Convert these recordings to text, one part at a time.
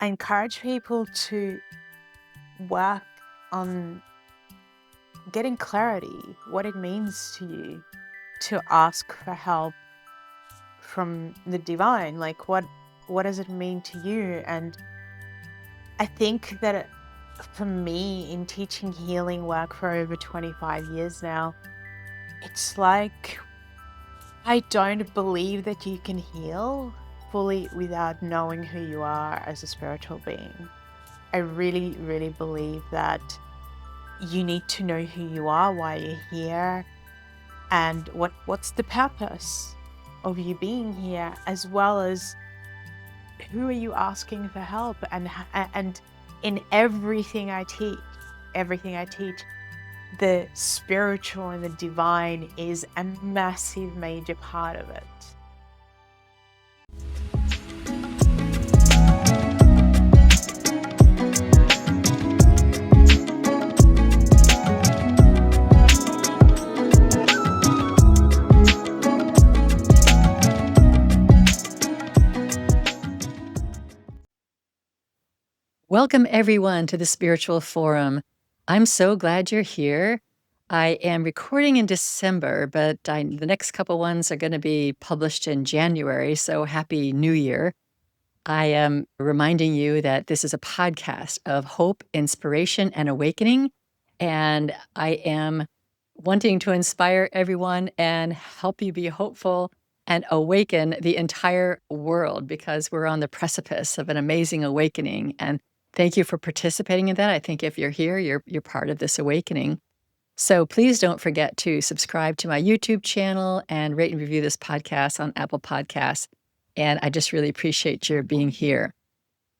I encourage people to work on getting clarity, what it means to you to ask for help from the divine. Like what does it mean to you? And I think that for me, in teaching healing work for over 25 years now, it's like I don't believe that you can heal fully without knowing who you are as a spiritual being. I really, really believe that you need to know who you are, why you're here, and what's the purpose of you being here, as well as who are you asking for help. And in everything I teach, the spiritual and the divine is a massive major part of it. Welcome, everyone, to the Spiritual Forum. I'm so glad you're here. I am recording in December, but the next couple ones are going to be published in January, so Happy New Year. I am reminding you that this is a podcast of hope, inspiration, and awakening, and I am wanting to inspire everyone and help you be hopeful and awaken the entire world because we're on the precipice of an amazing awakening. And thank you for participating in that. I think if you're here, you're part of this awakening. So please don't forget to subscribe to my YouTube channel and rate and review this podcast on Apple Podcasts. And I just really appreciate your being here.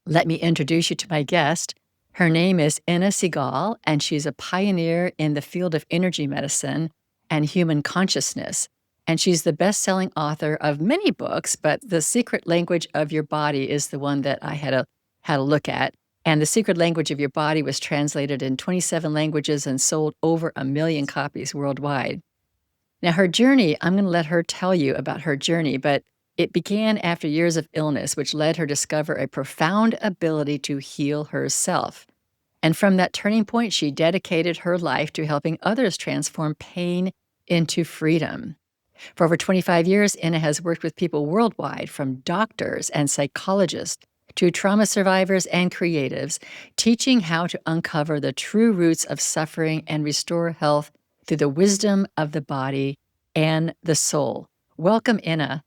Let me introduce you to my guest. Her name is Inna Segal, and she's a pioneer in the field of energy medicine and human consciousness. And she's the best-selling author of many books, but The Secret Language of Your Body is the one that I had a look at. And The Secret Language of Your Body was translated in 27 languages and sold over 1 million copies worldwide. Now, her journey, I'm going to let her tell you about her journey, but it began after years of illness, which led her to discover a profound ability to heal herself. And from that turning point, she dedicated her life to helping others transform pain into freedom. For over 25 years, Inna has worked with people worldwide, from doctors and psychologists to trauma survivors and creatives, teaching how to uncover the true roots of suffering and restore health through the wisdom of the body and the soul. Welcome, Inna.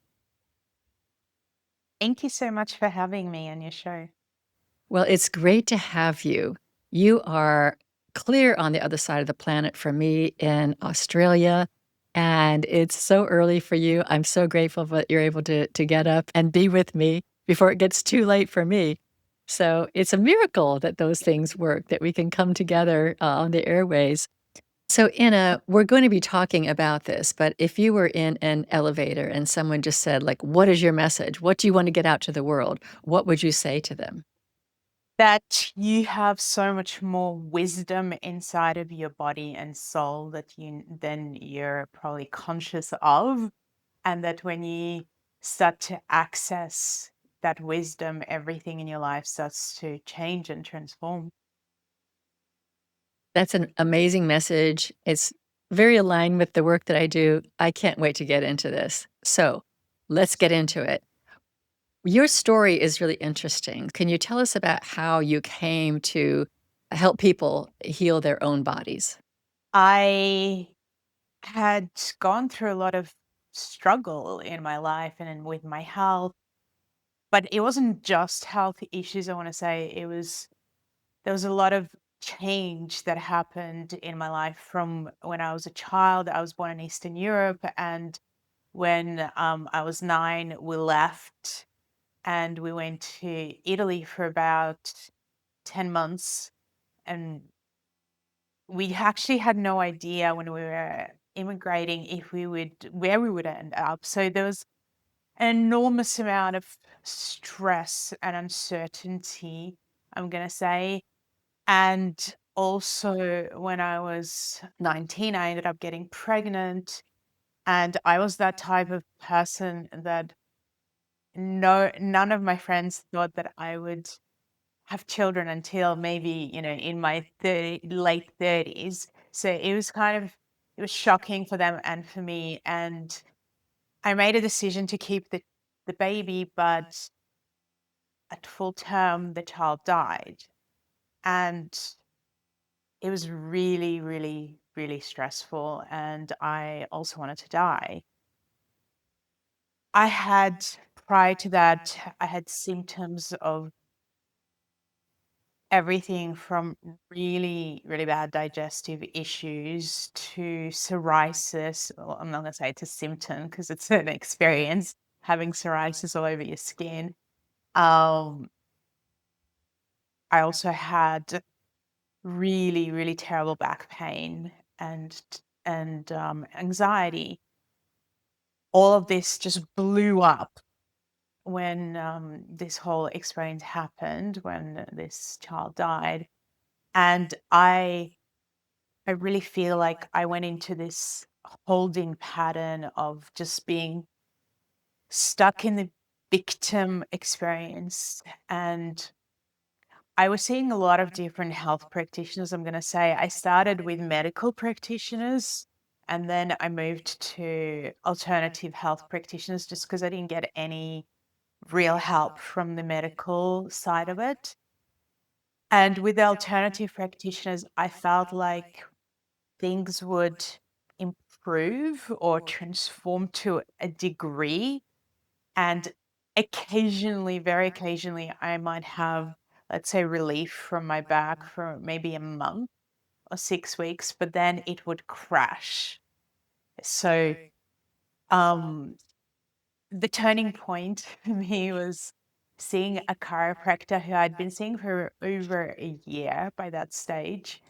Thank you so much for having me on your show. Well, it's great to have you. You are clear on the other side of the planet from me in Australia, and it's so early for you. I'm so grateful that you're able to get up and be with me before it gets too late for me. So it's a miracle that those things work, that we can come together on the airways. So, Inna, we're going to be talking about this, but if you were in an elevator and someone just said, like, what is your message? What do you want to get out to the world? What would you say to them? That you have so much more wisdom inside of your body and soul that than you're probably conscious of, and that when you start to access that wisdom, everything in your life starts to change and transform. That's an amazing message. It's very aligned with the work that I do. I can't wait to get into this. So let's get into it. Your story is really interesting. Can you tell us about how you came to help people heal their own bodies? I had gone through a lot of struggle in my life and with my health, but it wasn't just health issues. I want to say there was a lot of change that happened in my life from when I was a child. I was born in Eastern Europe, and when I was 9, we left and we went to Italy for about 10 months. And we actually had no idea when we were immigrating if we would, where we would end up. So there was an enormous amount of stress and uncertainty, I'm going to say. And also, when I was 19, I ended up getting pregnant. And I was that type of person that none of my friends thought that I would have children until maybe, in my late 30s. So it was it was shocking for them and for me. And I made a decision to keep the baby, but at full term, the child died. And it was really, really, really stressful. And I also wanted to die. I had, prior to that, I had symptoms of everything from really, really bad digestive issues to psoriasis. Well, I'm not going to say it's a symptom because it's an experience having psoriasis all over your skin. Um, I also had really, really terrible back pain and anxiety. All of this just blew up when this whole experience happened, when this child died, and I really feel like I went into this holding pattern of just being stuck in the victim experience. And I was seeing a lot of different health practitioners. I'm going to say I started with medical practitioners and then I moved to alternative health practitioners just because I didn't get any real help from the medical side of it. And with the alternative practitioners, I felt like things would improve or transform to a degree. And occasionally, very occasionally, I might have, let's say, relief from my back for maybe a month or 6 weeks, but then it would crash. So, um, the turning point for me was seeing a chiropractor who I'd been seeing for over a year by that stage.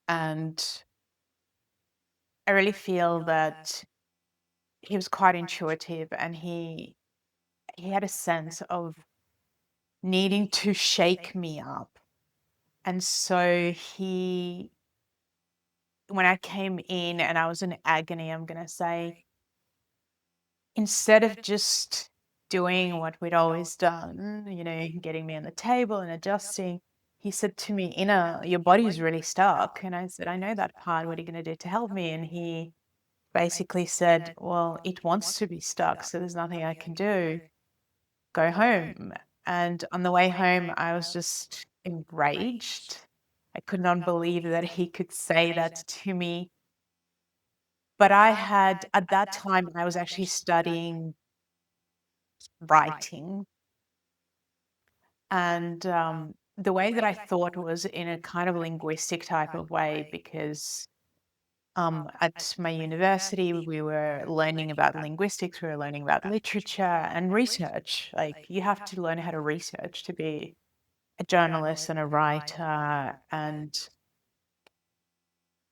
And I really feel that he was quite intuitive and he had a sense of needing to shake me up. And so he when I came in and I was in agony, I'm gonna say, instead of just doing what we'd always done, getting me on the table and adjusting, he said to me, Inna, your body's really stuck. And I said, I know that part. What are you gonna do to help me? And he basically said, well, it wants to be stuck, so there's nothing I can do. Go home. And on the way home, I was just enraged. I could not believe that he could say that to me. But I had, at that time, I was actually studying writing. And the way that I thought was in a kind of linguistic type of way, because at my university, we were learning about linguistics, we were learning about literature and research. Like, you have to learn how to research to be a journalist and a writer. And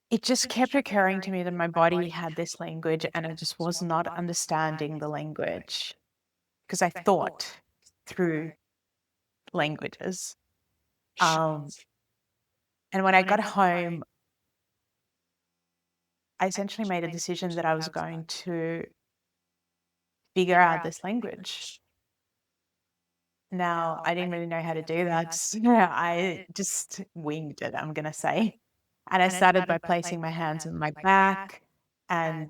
it just kept occurring to me that my body had this language and I just was not understanding the language because I thought through languages. Um, and when I got home, I essentially made a decision that I was going to figure out this language. Now, I didn't really know how to do that. So I just winged it, I'm going to say. And I started by placing my hands on my back and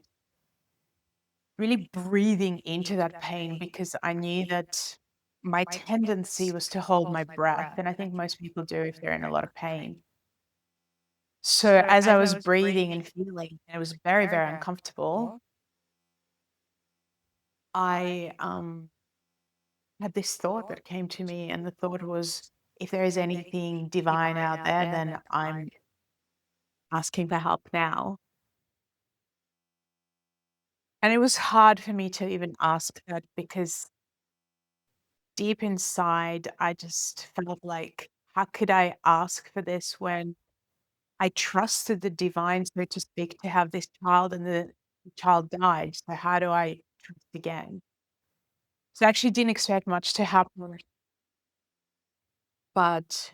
really breathing into that pain because I knew that my tendency was to hold my breath. And I think most people do if they're in a lot of pain. So as I was breathing and feeling, and it was very, very uncomfortable, I had this thought that came to me. And the thought was, if there is anything divine out there, then I'm asking for help now. And it was hard for me to even ask that because deep inside, I just felt like, how could I ask for this when I trusted the divine, so to speak, to have this child and the child died? So how do I trust again? So I actually didn't expect much to happen, but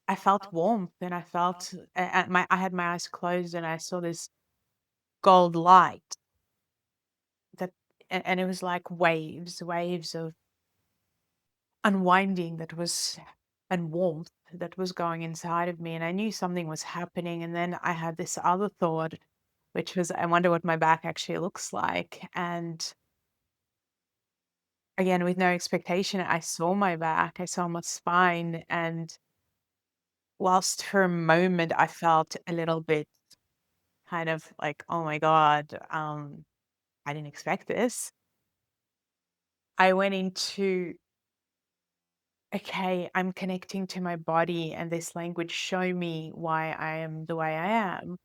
I felt warmth and I felt I had my eyes closed and I saw this gold light that and it was like waves of unwinding that was and warmth that was going inside of me, and I knew something was happening. And then I had this other thought, which was, I wonder what my back actually looks like. And again, with no expectation, I saw my back, I saw my spine, and whilst for a moment I felt a little bit kind of like, oh my God, I didn't expect this. I went into, okay, I'm connecting to my body and this language show me why I am the way I am.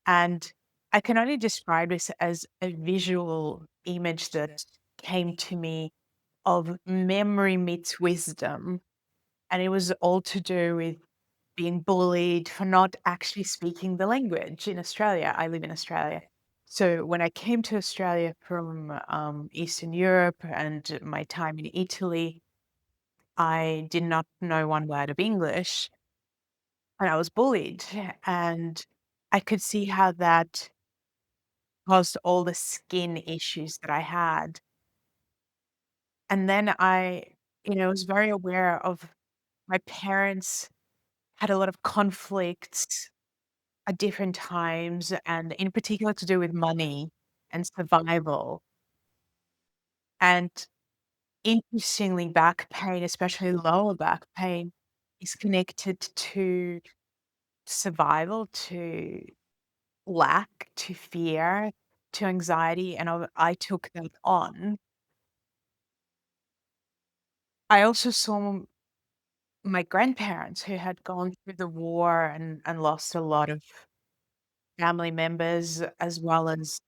And I can only describe this as a visual image that came to me of memory meets wisdom. And it was all to do with being bullied for not actually speaking the language in Australia. I live in Australia. So when I came to Australia from Eastern Europe and my time in Italy, I did not know one word of English and I was bullied. And I could see how that caused all the skin issues that I had. And then was very aware of my parents had a lot of conflicts at different times, and in particular to do with money and survival. And interestingly, back pain, especially lower back pain, is connected to survival, to lack, to fear, to anxiety, and I took that on. I also saw my grandparents who had gone through the war and lost a lot of family members, as well as,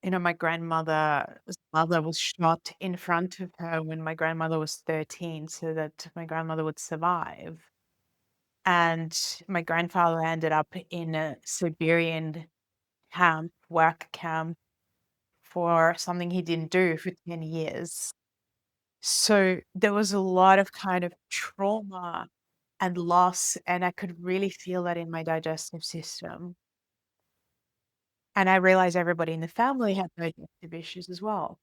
my grandmother's mother was shot in front of her when my grandmother was 13 so that my grandmother would survive. And my grandfather ended up in a Siberian camp, work camp, for something he didn't do for 10 years. So there was a lot of kind of trauma and loss, and I could really feel that in my digestive system. And I realized everybody in the family had digestive issues as well.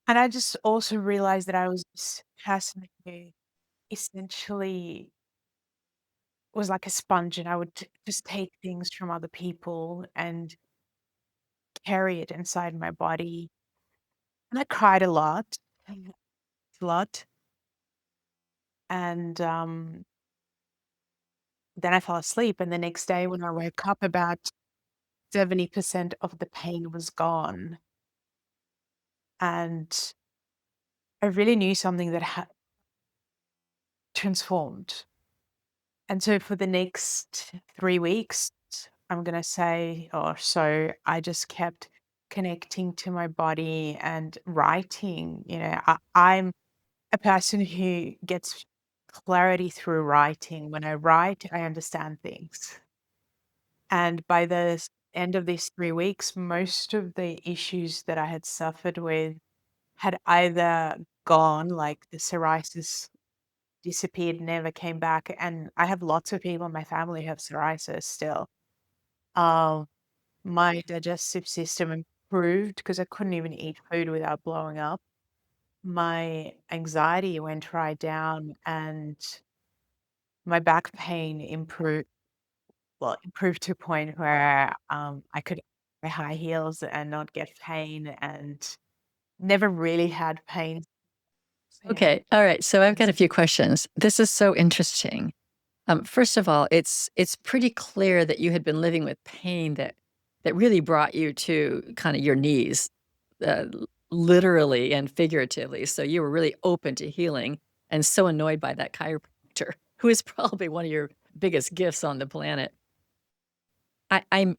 And I just also realized that I was this person who essentially was like a sponge, and I would just take things from other people and carry it inside my body. And I cried a lot, a lot. And then I fell asleep. And the next day, when I woke up, about 70% of the pain was gone. And I really knew something that had transformed. And so for the next 3 weeks, I'm gonna say or so, I just kept connecting to my body and writing. I'm a person who gets clarity through writing. When I write, I understand things. And by the end of these 3 weeks, most of the issues that I had suffered with had either gone, like the psoriasis disappeared, never came back, and I have lots of people in my family who have psoriasis still. Um, my digestive system improved because I couldn't even eat food without blowing up. My anxiety went right down, and my back pain improved to a point where, I could wear high heels and not get pain, and never really had pain. Yeah. Okay, all right, so I've got a few questions. This is so interesting. First of all, it's pretty clear that you had been living with pain that really brought you to kinda your knees, literally and figuratively, so you were really open to healing and so annoyed by that chiropractor, who is probably one of your biggest gifts on the planet. I'm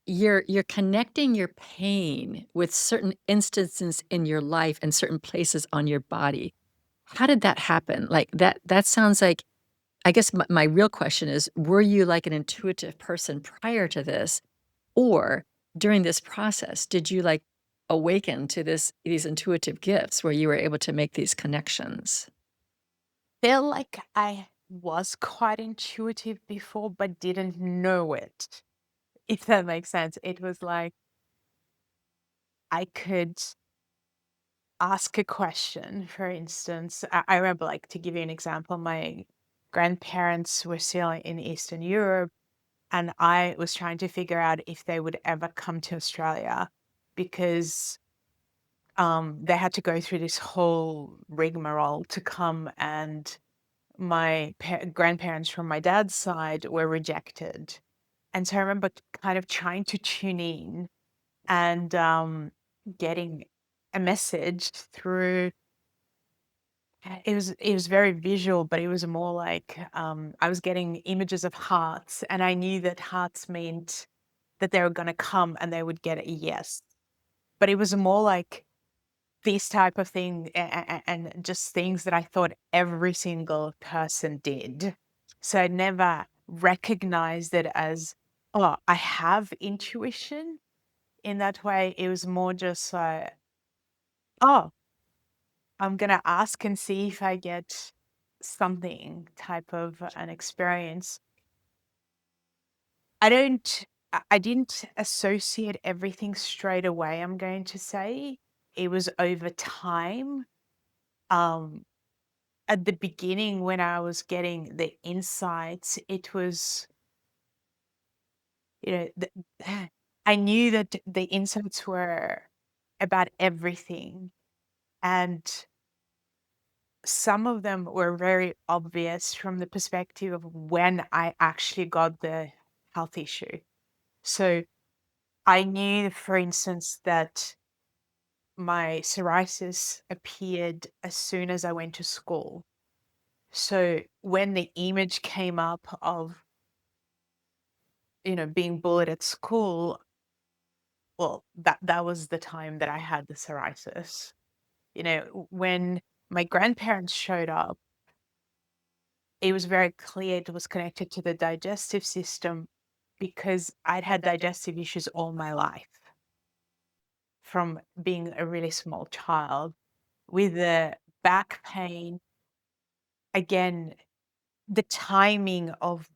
you're connecting your pain with certain instances in your life and certain places on your body. How did that happen? Like, that sounds like I guess my real question is, were you like an intuitive person prior to this? Or during this process, did you, like, awaken to these intuitive gifts where you were able to make these connections? Feel like I was quite intuitive before, but didn't know it, if that makes sense. It was like I could ask a question, for instance. I remember, like, to give you an example, my grandparents were still in Eastern Europe, and I was trying to figure out if they would ever come to Australia because they had to go through this whole rigmarole to come, and my grandparents from my dad's side were rejected. And so I remember kind of trying to tune in and getting a message through. It was very visual, but it was more like I was getting images of hearts, and I knew that hearts meant that they were going to come and they would get a yes. But it was more like this type of thing, and just things that I thought every single person did. So I never recognized it as, oh, I have intuition in that way. It was more just like, oh, I'm going to ask and see if I get something type of an experience. I don't, I didn't associate everything straight away, I'm going to say. It was over time. Um, at the beginning when I was getting the insights, it was, you know, I knew that the insights were about everything. And some of them were very obvious from the perspective of when I actually got the health issue. So I knew, for instance, that my psoriasis appeared as soon as I went to school. So when the image came up of, being bullied at school, well, that was the time that I had the psoriasis. When my grandparents showed up, it was very clear it was connected to the digestive system because I'd had digestive issues all my life from being a really small child. With the back pain, again, the timing of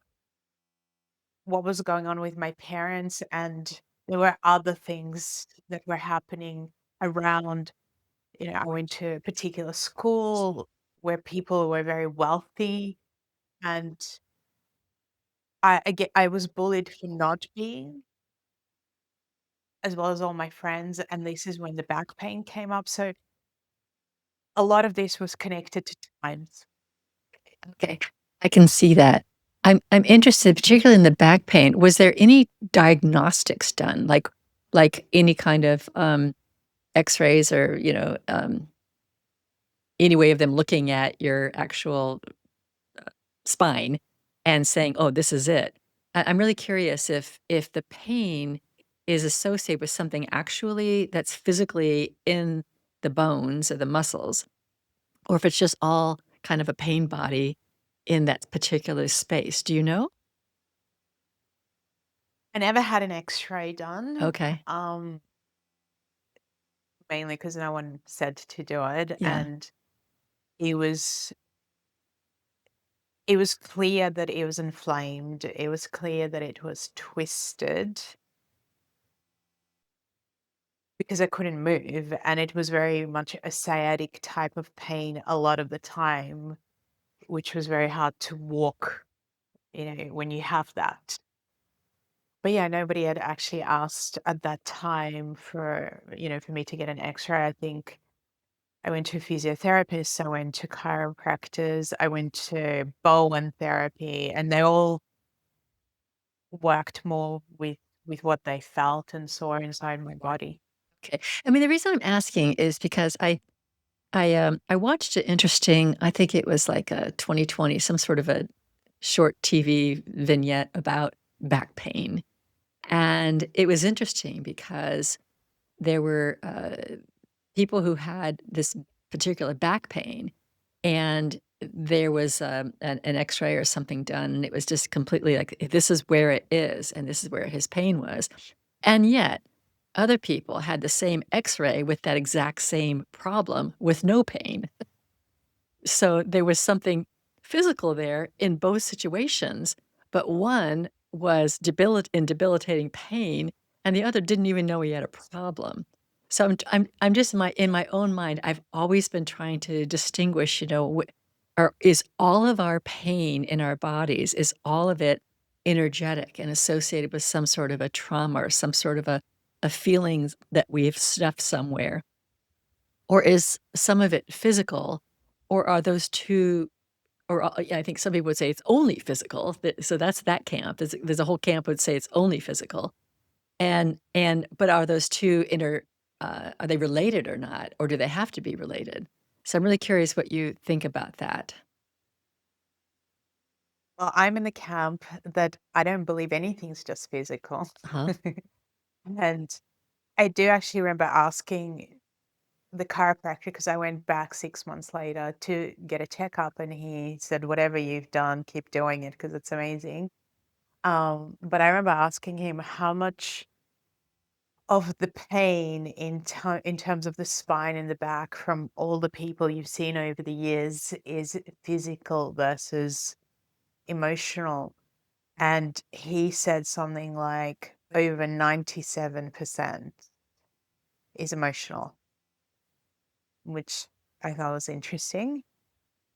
what was going on with my parents, and there were other things that were happening around. I went to a particular school where people were very wealthy, and I was bullied for not being, as well as all my friends, and this is when the back pain came up, so a lot of this was connected to times. Okay, I can see that. I'm interested, particularly in the back pain. Was there any diagnostics done, like any kind of, X-rays or, any way of them looking at your actual spine and saying, "Oh, this is it." I'm really curious if the pain is associated with something actually that's physically in the bones or the muscles, or if it's just all kind of a pain body in that particular space. Do you know? I never had an X-ray done, Okay. um, mainly because no one said to do it, Yeah. and it was it was clear that it was inflamed, it was clear that it was twisted because I couldn't move, and it was very much a sciatic type of pain a lot of the time, which was very hard to walk, when you have that. But yeah, nobody had actually asked at that time for me to get an X-ray. I think I went to a physiotherapist, I went to chiropractors, I went to Bowen therapy, and they all worked more with what they felt and saw inside my body. Okay. I mean, the reason I'm asking is because I watched an interesting, I think it was like a 2020, some sort of a short TV vignette about back pain. And it was interesting because there were, people who had this particular back pain, and there was, an X-ray or something done, and it was just completely like, this is where it is, and this is where his pain was. And yet, other people had the same X-ray with that exact same problem with no pain. So there was something physical there in both situations, but one was in debilitating pain, and the other didn't even know he had a problem. So I'm just in my own mind, I've always been trying to distinguish, or is all of our pain in our bodies, is all of it energetic and associated with some sort of a trauma or some sort of a feelings that we've stuffed somewhere? Or is some of it physical? Or are those 2 or, yeah, I think some people would say it's only physical, so that's that camp. There's a whole camp would say it's only physical. But are those 2 are they related or not? Or do they have to be related? So I'm really curious what you think about that. Well, I'm in the camp that I don't believe anything's just physical. Uh-huh. And I do actually remember asking the chiropractor, because I went back 6 months later to get a checkup, and he said, "Whatever you've done, keep doing it because it's amazing." But I remember asking him how much of the pain in terms of the spine and the back from all the people you've seen over the years is physical versus emotional. And he said something like over 97% is emotional, which I thought was interesting.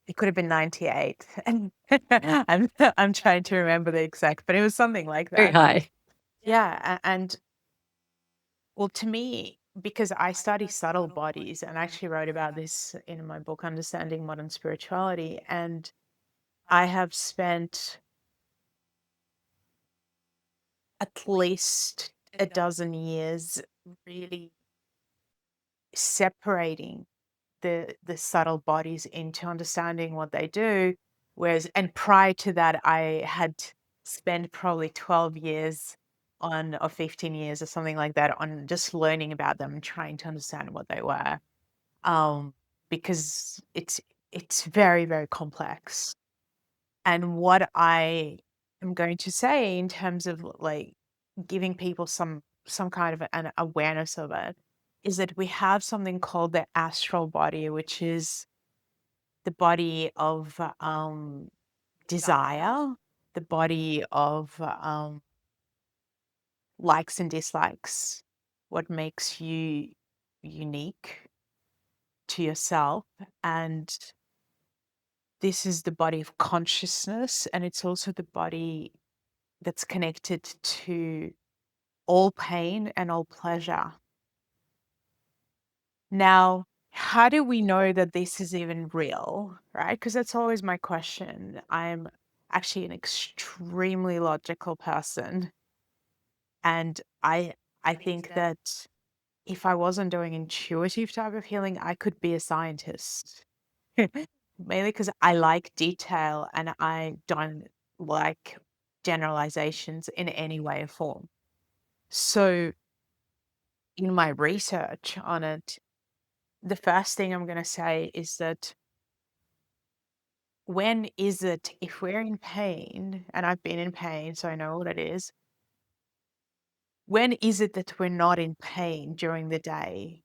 It could have been 98. And I'm trying to remember the exact, but it was something like Very that. high. Yeah, and well, to me, because I study subtle bodies, and I actually wrote about this in my book, Understanding Modern Spirituality, and I have spent at least a dozen years really separating the subtle bodies into understanding what they do. Whereas, and prior to that, I had spent probably 12 years on, or 15 years or something like that, on just learning about them and trying to understand what they were. Um, because it's very, very complex. And what I am going to say in terms of like giving people some kind of an awareness of it is that we have something called the astral body, which is the body of desire, the body of likes and dislikes, what makes you unique to yourself. And this is the body of consciousness, and it's also the body that's connected to all pain and all pleasure. Now, how do we know that this is even real, right? Because that's always my question. I'm actually an extremely logical person, and I think that if I wasn't doing intuitive type of healing, I could be a scientist. Mainly because I like detail and I don't like generalizations in any way or form. So, in my research on it, the first thing I'm going to say is that when is it, if we're in pain, and I've been in pain, so I know what it is, when is it that we're not in pain during the day?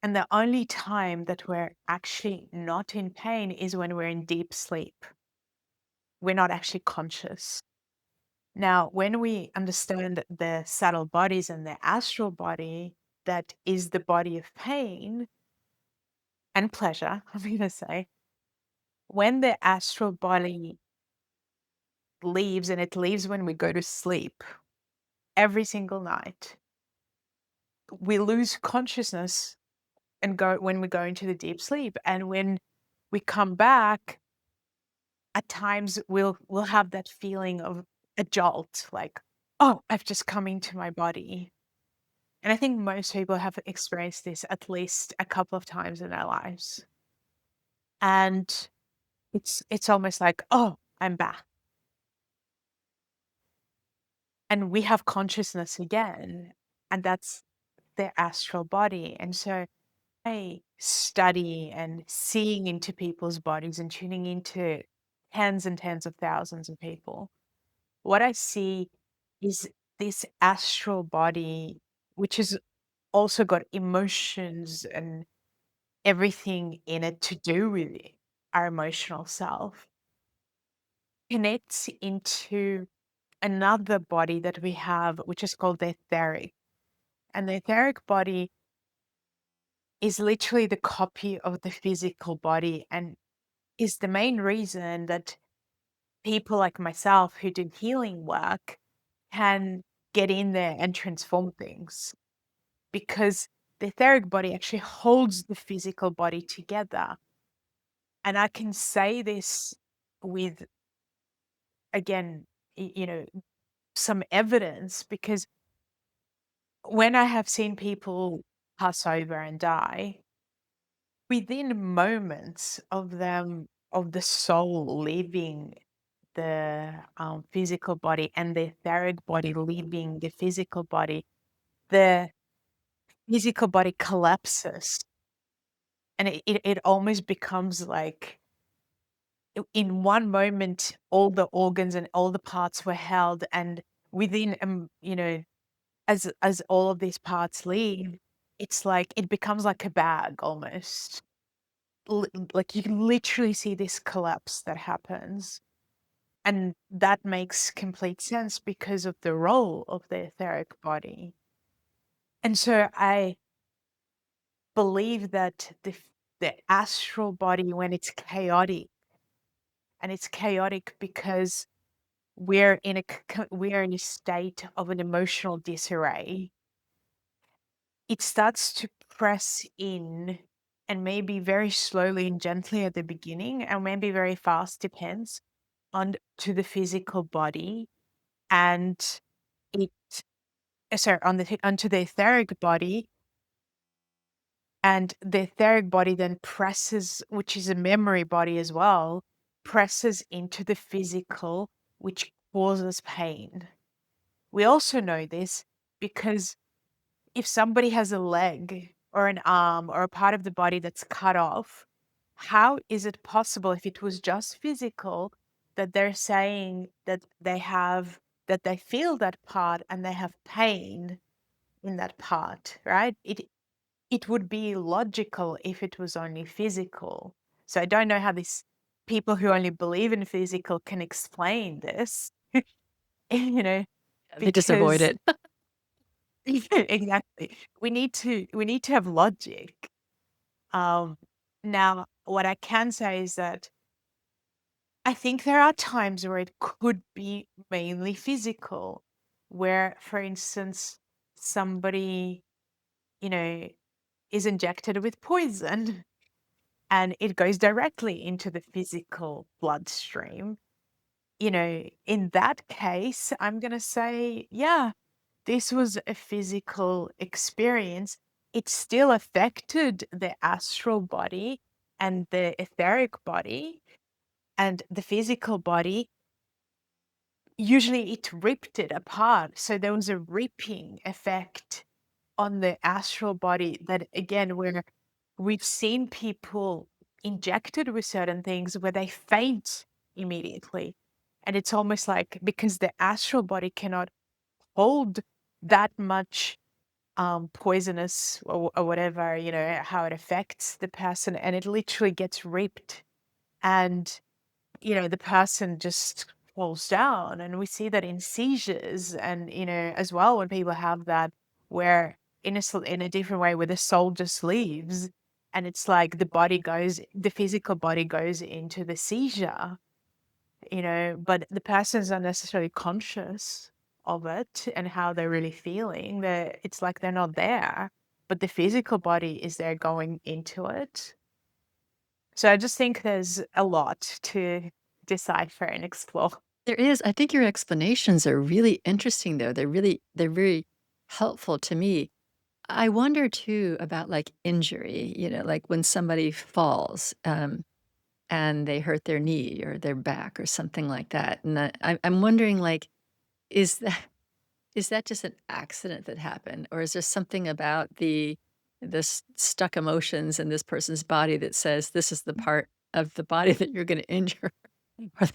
And the only time that we're actually not in pain is when we're in deep sleep. We're not actually conscious. Now, when we understand the subtle bodies and the astral body, that is the body of pain and pleasure, I'm going to say, when the astral body leaves, and it leaves when we go to sleep every single night, we lose consciousness and go when we go into the deep sleep. And when we come back, at times we'll have that feeling of a jolt, like, oh, I've just come into my body. And I think most people have experienced this at least a couple of times in their lives. And it's almost like, oh, I'm back. And we have consciousness again. And that's the astral body. And so I study and seeing into people's bodies and tuning into tens and tens of thousands of people. What I see is this astral body, which has also got emotions and everything in it to do with it, our emotional self, connects into another body that we have, which is called the etheric. And the etheric body is literally the copy of the physical body and is the main reason that people like myself who do healing work can get in there and transform things, because the etheric body actually holds the physical body together. And I can say this with, again, some evidence, because when I have seen people pass over and die, within moments of them, of the soul leaving the physical body and the etheric body leaving the physical body, the physical body collapses, and it almost becomes like, in one moment all the organs and all the parts were held, and within as all of these parts leave, it's like it becomes like a bag almost. Like you can literally see this collapse that happens. And that makes complete sense because of the role of the etheric body. And so I believe that the astral body, when it's chaotic, and it's chaotic because we're in a state of an emotional disarray, it starts to press in, and maybe very slowly and gently at the beginning, and maybe very fast, depends on to the physical body, and it sorry, onto the etheric body, and the etheric body then presses, which is a memory body as well, presses into the physical, which causes pain. We also know this because if somebody has a leg or an arm or a part of the body that's cut off, how is it possible, if it was just physical, that they're saying that they feel that part and they have pain in that part, right? It would be logical if it was only physical. So I don't know how these people who only believe in physical can explain this, you know, They just avoid because it. exactly. We need to have logic. Um, Now what I can say is that I think there are times where it could be mainly physical, where, for instance, somebody, you know, is injected with poison and it goes directly into the physical bloodstream. In that case, I'm going to say, yeah, this was a physical experience. It still affected the astral body and the etheric body, and the physical body. Usually it ripped it apart. So there was a ripping effect on the astral body that, again, where we've seen people injected with certain things where they faint immediately. And it's almost like, because the astral body cannot hold that much poisonous, or whatever, how it affects the person, and it literally gets ripped, and the person just falls down. And we see that in seizures, and as well, when people have that, where in a different way, where the soul just leaves, and it's like the physical body goes into the seizure, but the person's not necessarily conscious of it and how they're really feeling. It's like they're not there, but the physical body is there going into it. So I just think there's a lot to decipher and explore. There is. I think your explanations are really interesting, though. They're very helpful to me. I wonder too about like injury, like when somebody falls, and they hurt their knee or their back or something like that. And I'm wondering, like, is that is that just an accident that happened, or is there something about the stuck emotions in this person's body that says this is the part of the body that you're going to injure? Or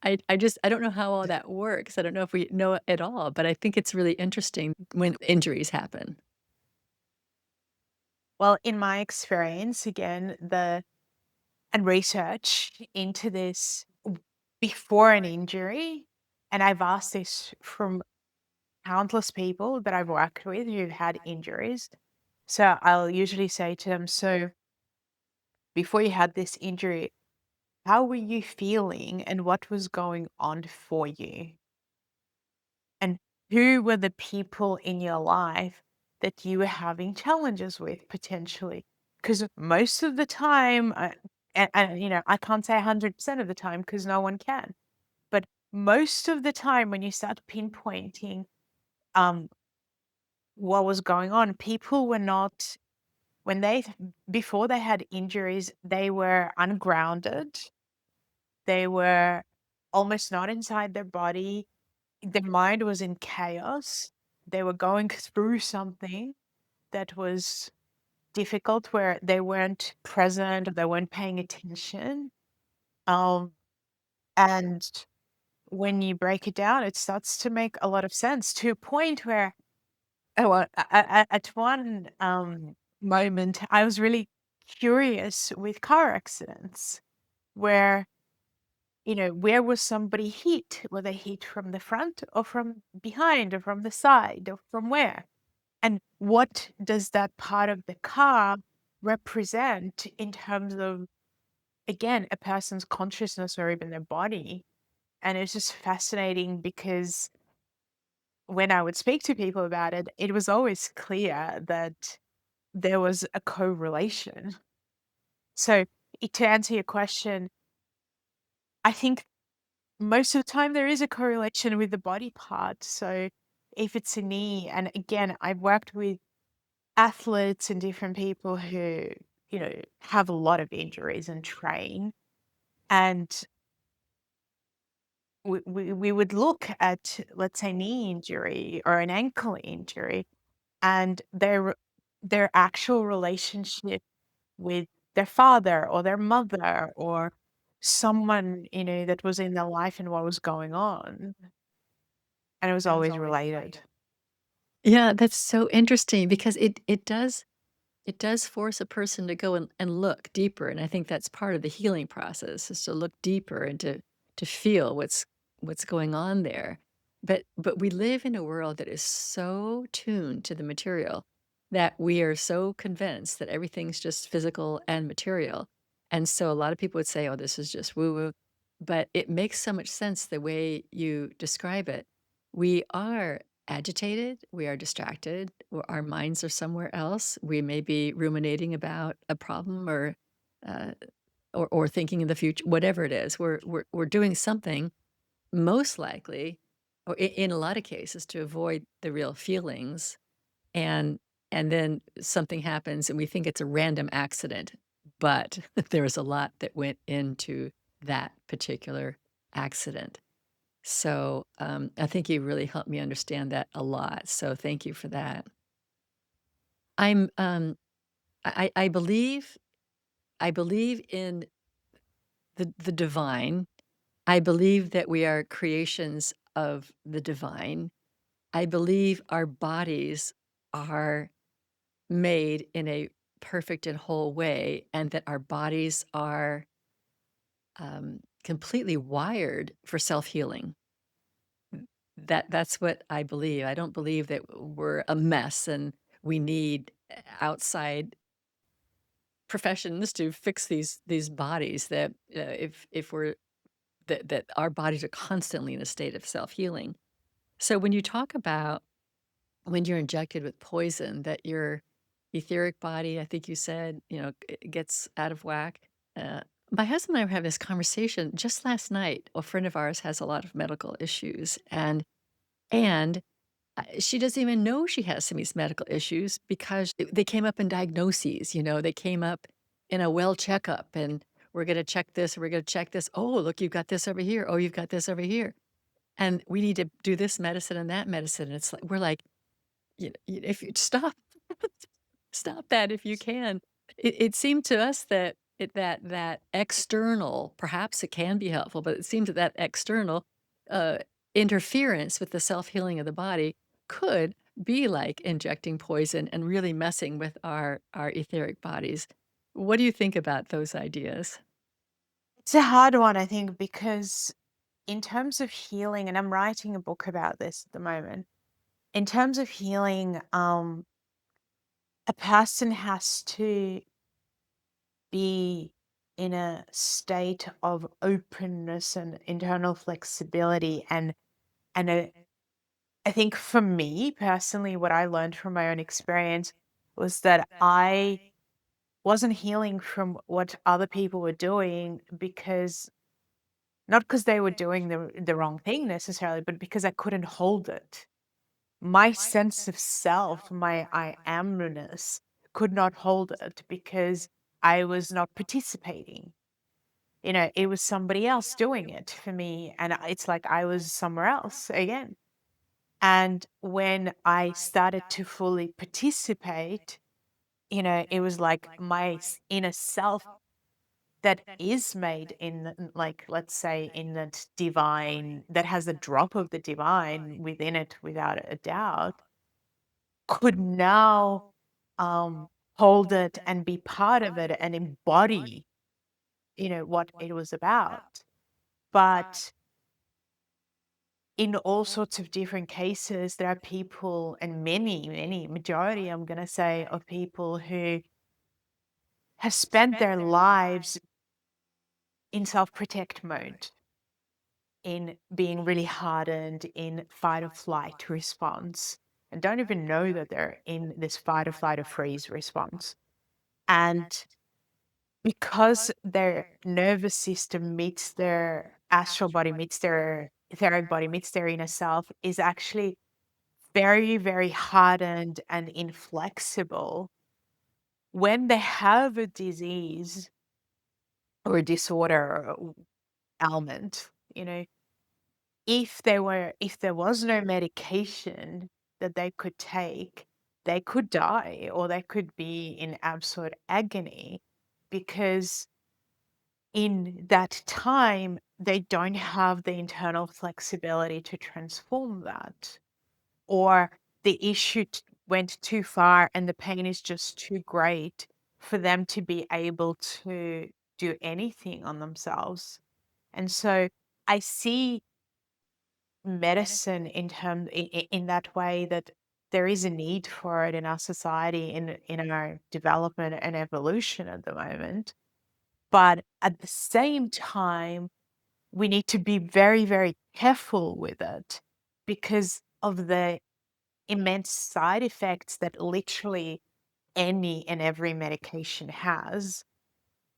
I don't know how all that works. I don't know if we know it at all, but I think it's really interesting when injuries happen. Well, in my experience, again, the and research into this before an injury, and I've asked this from countless people that I've worked with who've had injuries. So I'll usually say to them, "So before you had this injury, how were you feeling and what was going on for you? And who were the people in your life that you were having challenges with potentially?" Because most of the time, I can't say 100% of the time because no one can, but most of the time when you start pinpointing um, what was going on, people were not, when before they had injuries, they were ungrounded. They were almost not inside their body. Their mind was in chaos. They were going through something that was difficult where they weren't present or they weren't paying attention. Um, and when you break it down, it starts to make a lot of sense to a point where, oh, well, at one moment, I was really curious with car accidents where, where was somebody hit? Were they hit from the front or from behind or from the side or from where? And what does that part of the car represent in terms of, again, a person's consciousness or even their body? And it's just fascinating because when I would speak to people about it, it was always clear that there was a correlation. So, to answer your question, I think most of the time there is a correlation with the body part. So, if it's a knee, and again, I've worked with athletes and different people who, have a lot of injuries and train. And we would look at, let's say, knee injury or an ankle injury and their actual relationship with their father or their mother or someone, that was in their life and what was going on. And it was always related. Yeah, that's so interesting because it does force a person to go and look deeper, and I think that's part of the healing process is to look deeper and to feel what's going on there. But we live in a world that is so tuned to the material that we are so convinced that everything's just physical and material. And so a lot of people would say, "Oh, this is just woo-woo," but it makes so much sense the way you describe it. We are agitated, we are distracted, or our minds are somewhere else. We may be ruminating about a problem uh, or thinking in the future, whatever it is. We're doing something most likely, or in a lot of cases, to avoid the real feelings, and and then something happens, and we think it's a random accident, but there's a lot that went into that particular accident. So, I think you really helped me understand that a lot, so thank you for that. I'm, I believe in the divine. I believe that we are creations of the divine. I believe our bodies are made in a perfect and whole way, and that our bodies are, completely wired for self-healing. That's what I believe. I don't believe that we're a mess and we need outside professions to fix these bodies that, if we're that our bodies are constantly in a state of self-healing. So when you talk about when you're injected with poison, that your etheric body, I think you said, gets out of whack. Uh, my husband and I were having this conversation just last night. A friend of ours has a lot of medical issues, and she doesn't even know she has some of these medical issues because they came up in diagnoses, they came up in a well checkup, and we're going to check this, we're going to check this. Oh, look, you've got this over here. Oh, you've got this over here. And we need to do this medicine and that medicine. And it's like, we're like, if you stop, stop that if you can. It seemed to us that that external, perhaps it can be helpful, but it seemed that external uh, interference with the self healing of the body could be like injecting poison and really messing with our etheric bodies. What do you think about those ideas? It's a hard one, I think, because in terms of healing, and I'm writing a book about this at the moment, in terms of healing, a person has to be in a state of openness and internal flexibility, and I think for me personally, what I learned from my own experience was that I wasn't healing from what other people were doing, because not because they were doing the wrong thing necessarily, but because I couldn't hold it. My sense of self, my I amness, could not hold it because I was not participating. It was somebody else doing it for me, and it's like I was somewhere else again. And when I started to fully participate, it was like my inner self that is made in, like, let's say, in that divine, that has a drop of the divine within it without a doubt, could now hold it and be part of it and embody, what it was about. But in all sorts of different cases, there are people, and many, majority, I'm going to say, of people who have spent their lives in self protect mode, in being really hardened in fight or flight response, and don't even know that they're in this fight or flight or freeze response. And because their nervous system meets their astral body, meets their etheric body, meets their inner self, is actually very, very hardened and inflexible, when they have a disease or a disorder or ailment, if there was no medication that they could take, they could die or they could be in absolute agony, because in that time they don't have the internal flexibility to transform that, or the issue went too far and the pain is just too great for them to be able to do anything on themselves. And so I see medicine in that way, that there is a need for it in our society, in our development and evolution at the moment. But at the same time, we need to be very, very careful with it because of the immense side effects that literally any and every medication has,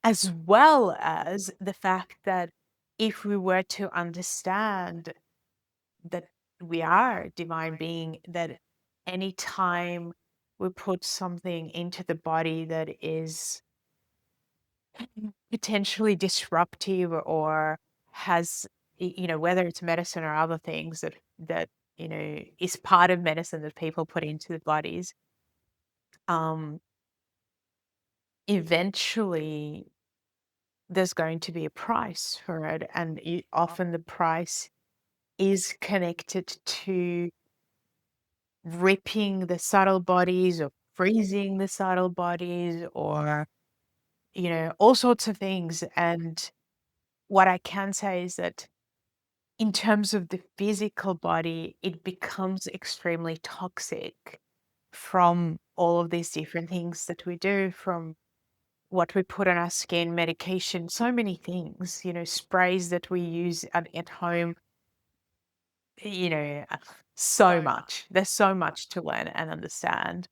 as well as the fact that if we were to understand that we are divine being, that anytime we put something into the body that is potentially disruptive or has, whether it's medicine or other things that is part of medicine that people put into the bodies, um eventually there's going to be a price for it, and often the price is connected to ripping the subtle bodies or freezing the subtle bodies, or all sorts of things. And what I can say is that in terms of the physical body, it becomes extremely toxic from all of these different things that we do, from what we put on our skin, medication, so many things, sprays that we use at home, you know, uh, so much. There's so much to learn and understand.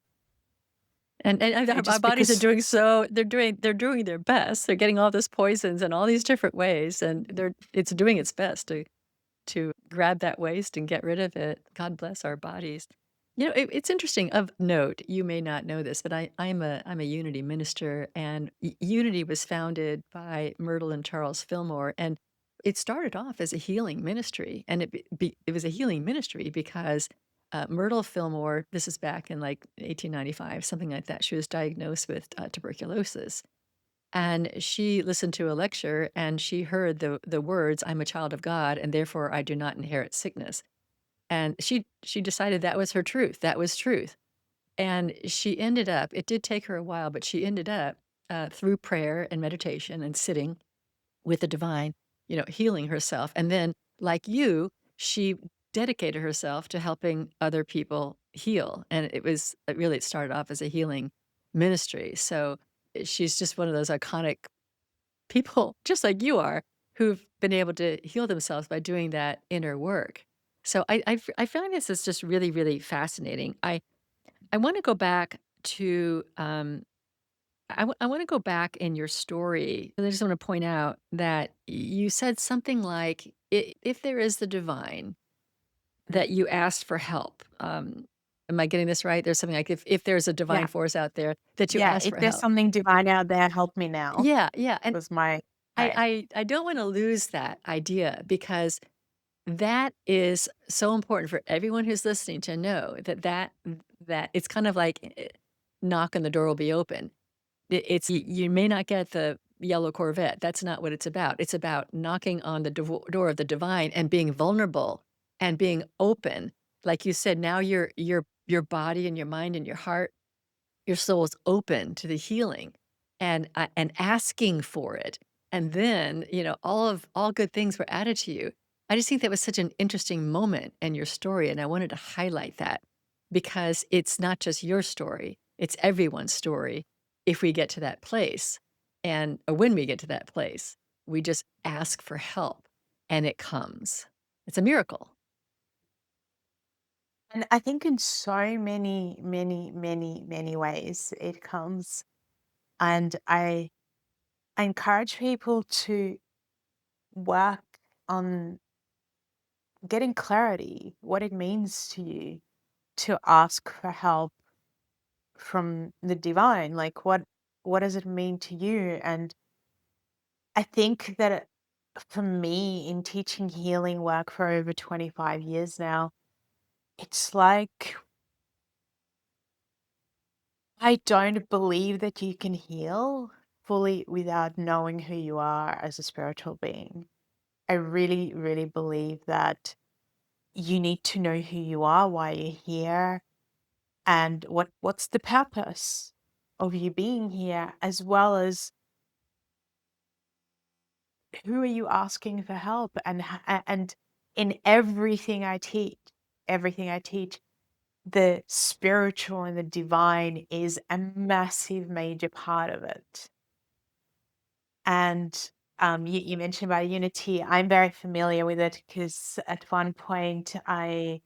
And our Just bodies are because, doing they're doing their best. They're getting all these poisons in all these different ways, and it's doing its best to grab that waste and get rid of it. God bless our bodies. It's interesting. Of note, you may not know this, but I'm a Unity minister, and Unity was founded by Myrtle and Charles Fillmore, and it started off as a healing ministry, and it was a healing ministry because Myrtle Fillmore. This is back in like 1895, something like that. She was diagnosed with tuberculosis, and she listened to a lecture and she heard the words, "I'm a child of God, and therefore I do not inherit sickness." And she decided that was her truth. That was truth. And she ended up, it did take her a while, but she ended up through prayer and meditation and sitting with the divine, healing herself. And then, like you, she dedicated herself to helping other people heal, and it started off as a healing ministry, so, she's just one of those iconic people, just like you are, who've been able to heal themselves by doing that inner work. So I find this is just really, really fascinating. I wanna go back to, I wanna go back in your story, and I just wanna point out that you said something like, I if there is the divine, that you asked for help. Am I getting this right? There's something like, if there's a divine Yeah. force out there, that you Yeah, ask if for there's help. something divine out there, help me now, Yeah, yeah, and was my I right. I I don't wanna lose that idea because that is so important for everyone who's listening to know that it's kind of like, knock and the door will be open. It's you may not get the yellow Corvette, that's not what it's about. It's about knocking on the door of the divine and being vulnerable and being open. Like you said, now your body and your mind and your heart, your soul is open to the healing and asking for it. And then, all good things were added to you. I just think that was such an interesting moment in your story, and I wanted to highlight that because it's not just your story, it's everyone's story if we get to that place. And or when we get to that place, we just ask for help and it comes. It's a miracle. And I think in so many, many, many, many ways it comes. And I encourage people to work on getting clarity, what it means to you to ask for help from the divine. Like what does it mean to you? And I think that for me in teaching healing work for over 25 years now, it's like I don't believe that you can heal fully without knowing who you are as a spiritual being. I really, really believe that you need to know who you are, why you're here, and what's the purpose of you being here, as well as who are you asking for help, and and in everything I teach, the spiritual and the divine is a massive major part of it. And you mentioned about unity. I'm very familiar with it because at one point I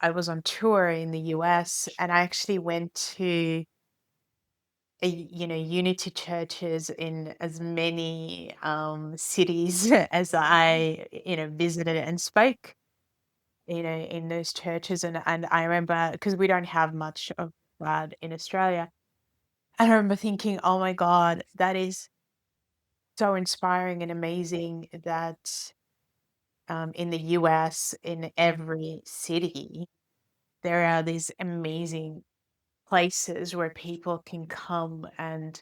was on tour in the US and I actually went to unity churches in as many cities as I visited and spoke in those churches. And I remember because we don't have much of that in Australia. And I remember thinking, oh my God, that is so inspiring and amazing that in the US, in every city, there are these amazing places where people can come and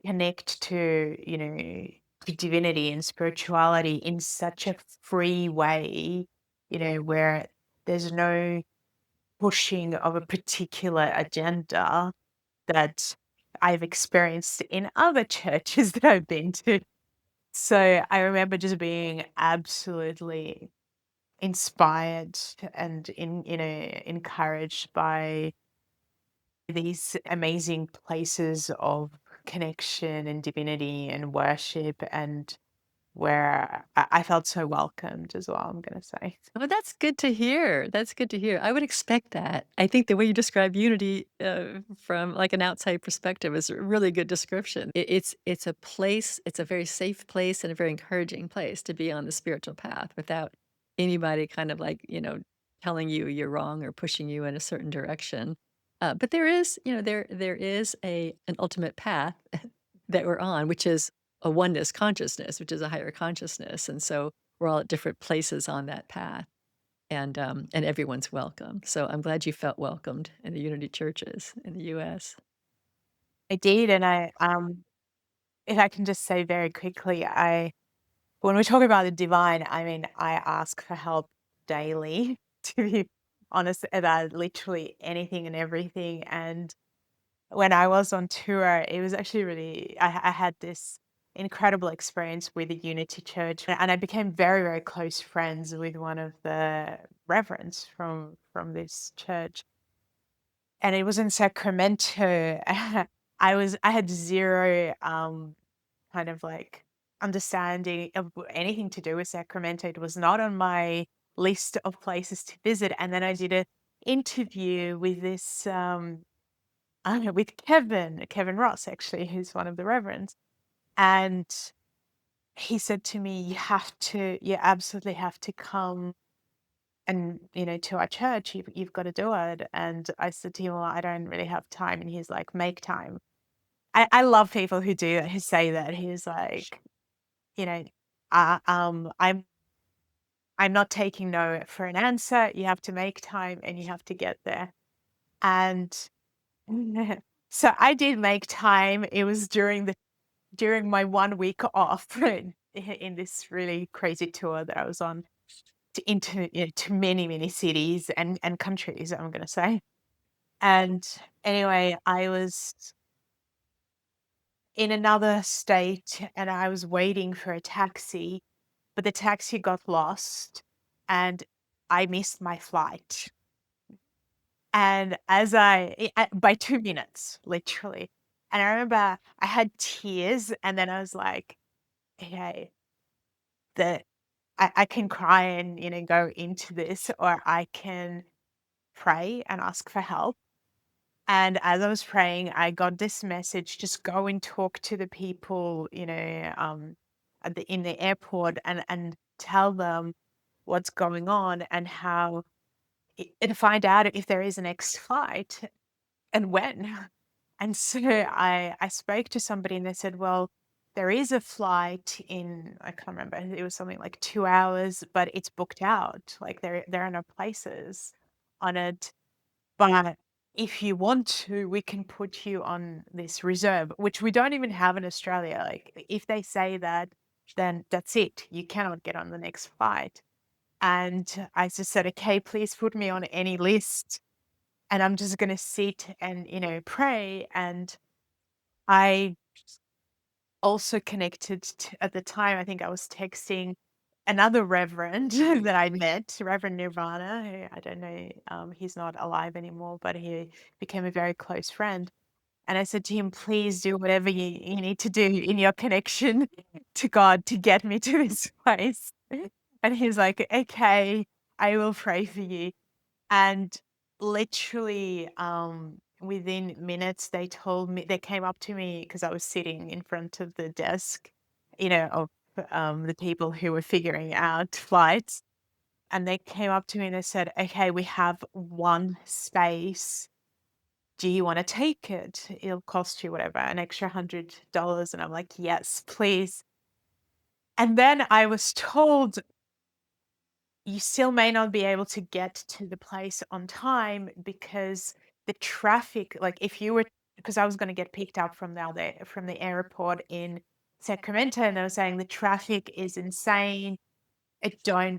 connect to divinity and spirituality in such a free way, where there's no pushing of a particular agenda that I've experienced in other churches that I've been to. So I remember just being absolutely inspired and encouraged by these amazing places of connection and divinity and worship, and where I felt so welcomed as well, I'm gonna say. Well, that's good to hear. That's good to hear. I would expect that. I think the way you describe unity from like an outside perspective is a really good description. It's a place. It's a very safe place and a very encouraging place to be on the spiritual path without anybody kind of like telling you you're wrong or pushing you in a certain direction. But there is there is a an ultimate path that we're on, which is a oneness consciousness, which is a higher consciousness, and so we're all at different places on that path, and everyone's welcome. So I'm glad you felt welcomed in the Unity churches in the US. I did, and if I can just say very quickly, I when we talk about the divine, I mean, I ask for help daily, to be honest, about literally anything and everything. And when I was on tour, it was actually really I had this. incredible experience with the Unity Church, and I became very, very close friends with one of the reverends from this church, and it was in Sacramento. I had 0, kind of, like, understanding of anything to do with Sacramento. It was not on my list of places to visit, and then I did a interview with this, I don't know, with Kevin Ross, actually, who's one of the reverends, and he said to me, you absolutely have to come and, to our church, you've got to do it." And I said to him, "Well, I don't really have time." And he's like, "Make time." I love people who do that, who say that. He's like, you know, I'm not taking no for an answer. You have to make time and you have to get there. And so I did make time. It was during my 1 week off in this really crazy tour that I was on to many, many cities and countries, I'm gonna say. And anyway, I was in another state and I was waiting for a taxi, but the taxi got lost and I missed my flight. And by 2 minutes, literally. And I remember I had tears and then I was like, "Okay, the I can cry and, go into this, or I can pray and ask for help." And as I was praying, I got this message, just go and talk to the people, in the airport and tell them what's going on and how and find out if there is a next flight and when. And so I spoke to somebody and they said, "Well, there is a flight in," I can't remember, it was something like 2 hours, but it's booked out. Like there are no places on it. But if you want to, we can put you on this reserve, which we don't even have in Australia. Like if they say that, then that's it. You cannot get on the next flight. And I just said, "Okay, please put me on any list." And I'm just gonna sit and, pray. And I also connected at the time, I think I was texting another reverend that I met, Reverend Nirvana, who I don't know, he's not alive anymore, but he became a very close friend. And I said to him, "Please do whatever you need to do in your connection to God to get me to this place." And he's like, "Okay, I will pray for you." And literally, within minutes, they came up to me because I was sitting in front of the desk, of the people who were figuring out flights. And they came up to me and they said, "Okay, we have one space. Do you want to take it? It'll cost you whatever, an extra $100." And I'm like, "Yes, please." And then I was told, you still may not be able to get to the place on time because the traffic, like if you were, because I was going to get picked up from the airport in Sacramento, and they were saying the traffic is insane.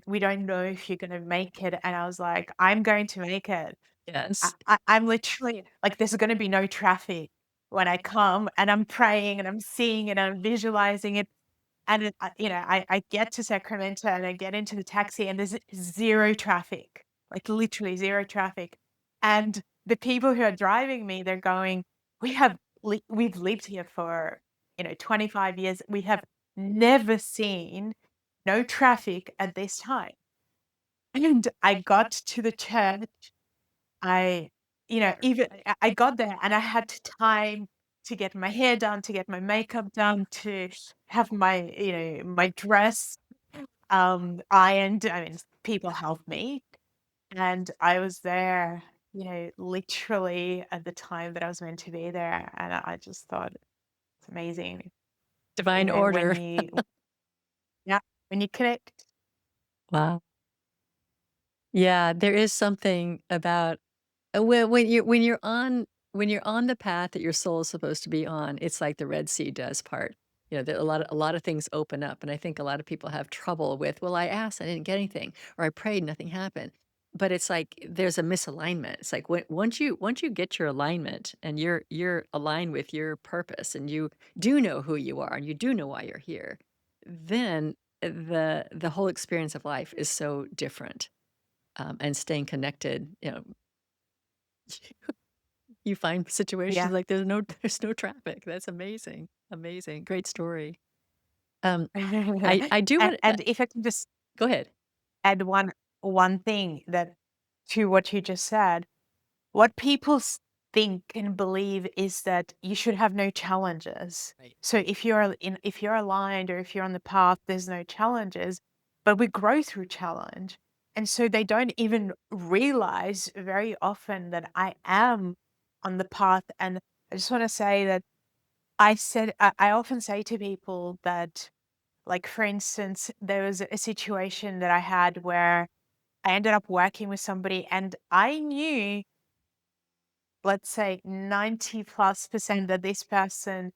We don't know if you're going to make it. And I was like, "I'm going to make it. Yes. I'm literally like, there's going to be no traffic when I come." And I'm praying and I'm seeing it and I'm visualizing it. And I get to Sacramento and I get into the taxi and there's 0 traffic, like literally 0 traffic. And the people who are driving me, they're going, we've lived here for, 25 years. We have never seen no traffic at this time." And I got to the church. I even I got there and I had time to get my hair done, to get my makeup done, to have my dress, ironed. I mean, people helped me, and I was there, literally at the time that I was meant to be there, and I just thought it's amazing, Divine when order. yeah, when you connect. Wow. Yeah, there is something about when you're on the path that your soul is supposed to be on, it's like the Red Sea does part. There a lot of things open up, and I think a lot of people have trouble with, "Well, I asked, I didn't get anything," or "I prayed, nothing happened." but it's like there's a misalignment. It's like once you get your alignment and you're aligned with your purpose and you do know who you are and you do know why you're here, then the whole experience of life is so different. And staying connected, you find situations Yeah. like there's no traffic. That's amazing. Amazing. Great story. Um, I do And want if I can just go ahead. add one thing that to what you just said, what people think and believe is that you should have no challenges. Right. So if you're aligned or if you're on the path, there's no challenges, but we grow through challenge. And so they don't even realize very often that I am on the path. And I just want to say that I often say to people that, like, for instance, there was a situation that I had where I ended up working with somebody and I knew, let's say 90 plus percent, that this person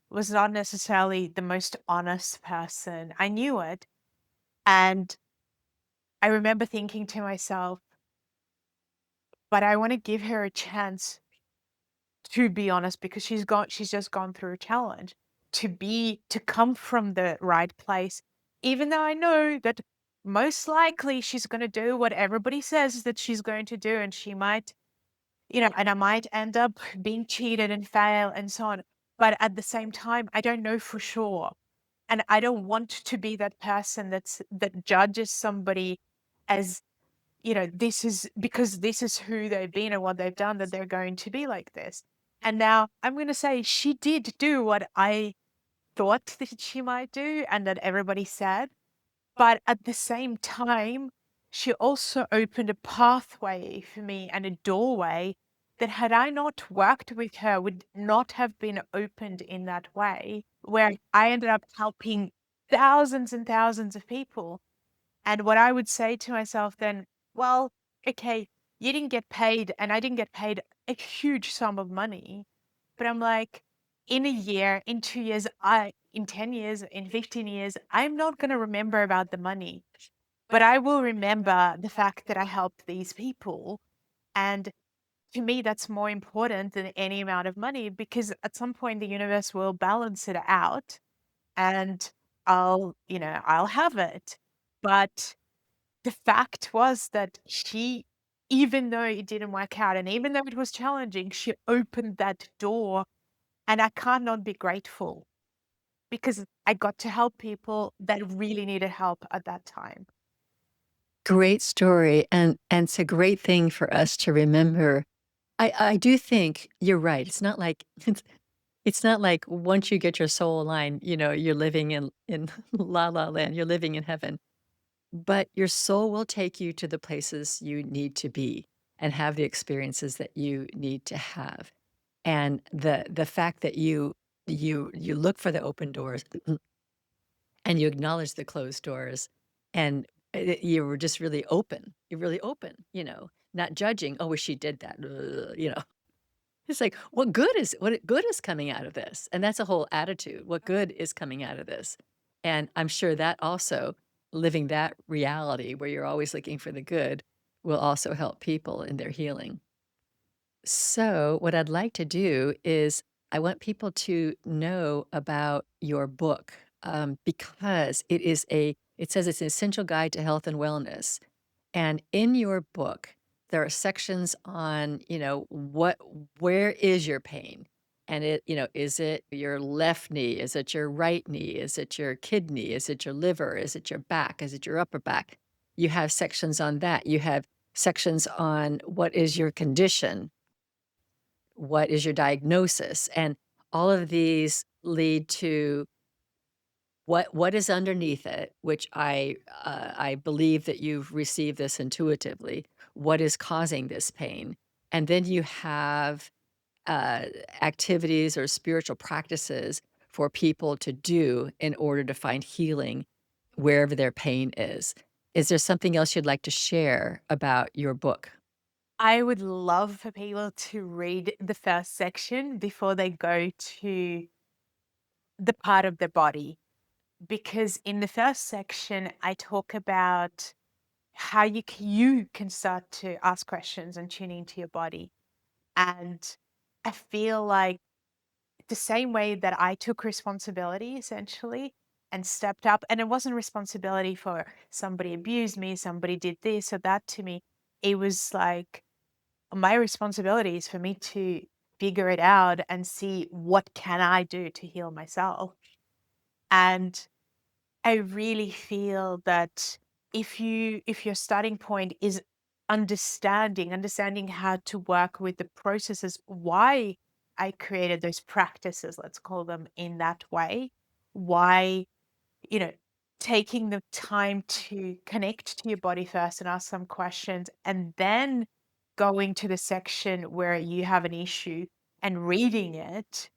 was not necessarily the most honest person. I knew it. And I remember thinking to myself, but I want to give her a chance to be honest because she's just gone through a challenge to come from the right place, even though I know that most likely she's going to do what everybody says that she's going to do, and she might, and I might end up being cheated and fail and so on. But at the same time, I don't know for sure. And I don't want to be that person that judges somebody as, this is because this is who they've been and what they've done that they're going to be like this. And now I'm going to say she did do what I thought that she might do and that everybody said. But at the same time, she also opened a pathway for me and a doorway that, had I not worked with her, would not have been opened in that way, where I ended up helping thousands and thousands of people. And what I would say to myself then, well, okay, you didn't get paid and I didn't get paid a huge sum of money. But I'm like, in a year, in 2 years, in 10 years, in 15 years, I'm not going to remember about the money, but I will remember the fact that I helped these people. And to me, that's more important than any amount of money, because at some point the universe will balance it out and I'll have it. But the fact was that even though it didn't work out and even though it was challenging, she opened that door, and I can't not be grateful because I got to help people that really needed help at that time. Great story, and it's a great thing for us to remember. I do think you're right. It's not like it's not like once you get your soul aligned, you're living in la la land, you're living in heaven. But your soul will take you to the places you need to be and have the experiences that you need to have. And the fact that you look for the open doors and you acknowledge the closed doors, and you were just really open. You're really open, not judging. Oh, well, she did that. It's like, what good is coming out of this? And that's a whole attitude. What good is coming out of this? And I'm sure that also living that reality where you're always looking for the good will also help people in their healing. So, what I'd like to do is I want people to know about your book, because it says it's an essential guide to health and wellness. And in your book, there are sections on, where is your pain? And is it your left knee? Is it your right knee? Is it your kidney? Is it your liver? Is it your back? Is it your upper back? You have sections on that. You have sections on what is your condition, what is your diagnosis, and all of these lead to what is underneath it, which I believe that you've received this intuitively. What is causing this pain? And then you have, uh, activities or spiritual practices for people to do in order to find healing wherever their pain is. Is there something else you'd like to share about your book? I would love for people to read the first section before they go to the part of the body, because in the first section, I talk about how you can start to ask questions and tune into your body. And I feel like the same way that I took responsibility essentially and stepped up, and it wasn't responsibility for somebody abused me, somebody did this or that to me. It was like my responsibility is for me to figure it out and see what can I do to heal myself. And I really feel that if your starting point is understanding how to work with the processes, why I created those practices, let's call them in that way, why, you know, taking the time to connect to your body first and ask some questions, and then going to the section where you have an issue and reading it.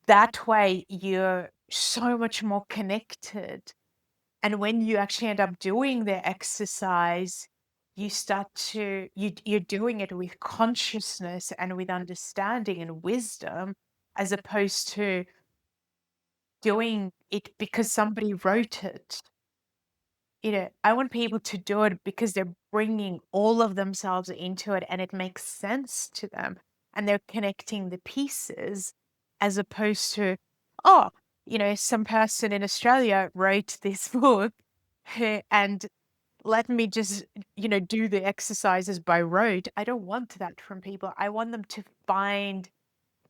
That way you're so much more connected, and when you actually end up doing the exercise, you start to you're doing it with consciousness and with understanding and wisdom, as opposed to doing it because somebody wrote it. I want people to do it because they're bringing all of themselves into it and it makes sense to them, and they're connecting the pieces, as opposed to, oh, some person in Australia wrote this book, and let me just, do the exercises by rote. I don't want that from people. I want them to find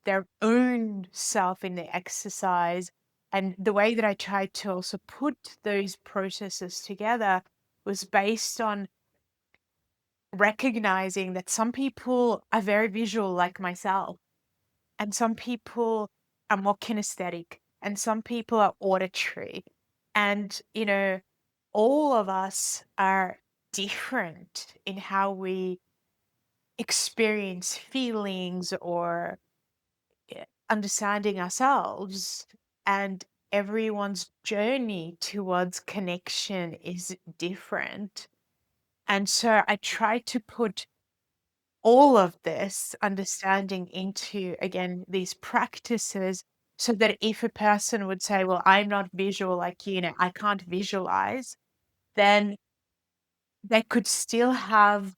their own self in the exercise. And the way that I tried to also put those processes together was based on recognizing that some people are very visual, like myself, and some people are more kinesthetic, and some people are auditory. And, all of us are different in how we experience feelings or understanding ourselves, and everyone's journey towards connection is different. And so I try to put all of this understanding into, again, these practices, so that if a person would say, well, I'm not visual, like, I can't visualize, then they could still have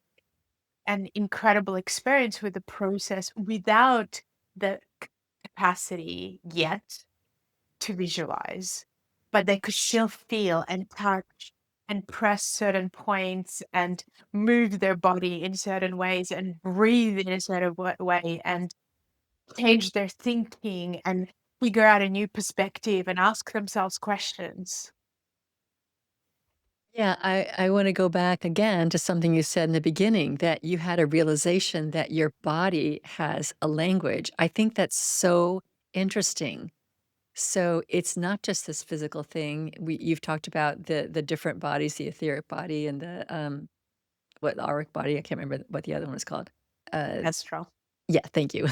an incredible experience with the process without the capacity yet to visualize, but they could still feel and touch and press certain points and move their body in certain ways and breathe in a certain way and change their thinking and figure out a new perspective and ask themselves questions. Yeah, I wanna go back again to something you said in the beginning, that you had a realization that your body has a language. I think that's so interesting. So, it's not just this physical thing. You've talked about the different bodies, the etheric body and the auric body, I can't remember what the other one is called. Uh, Astral. yeah, thank you.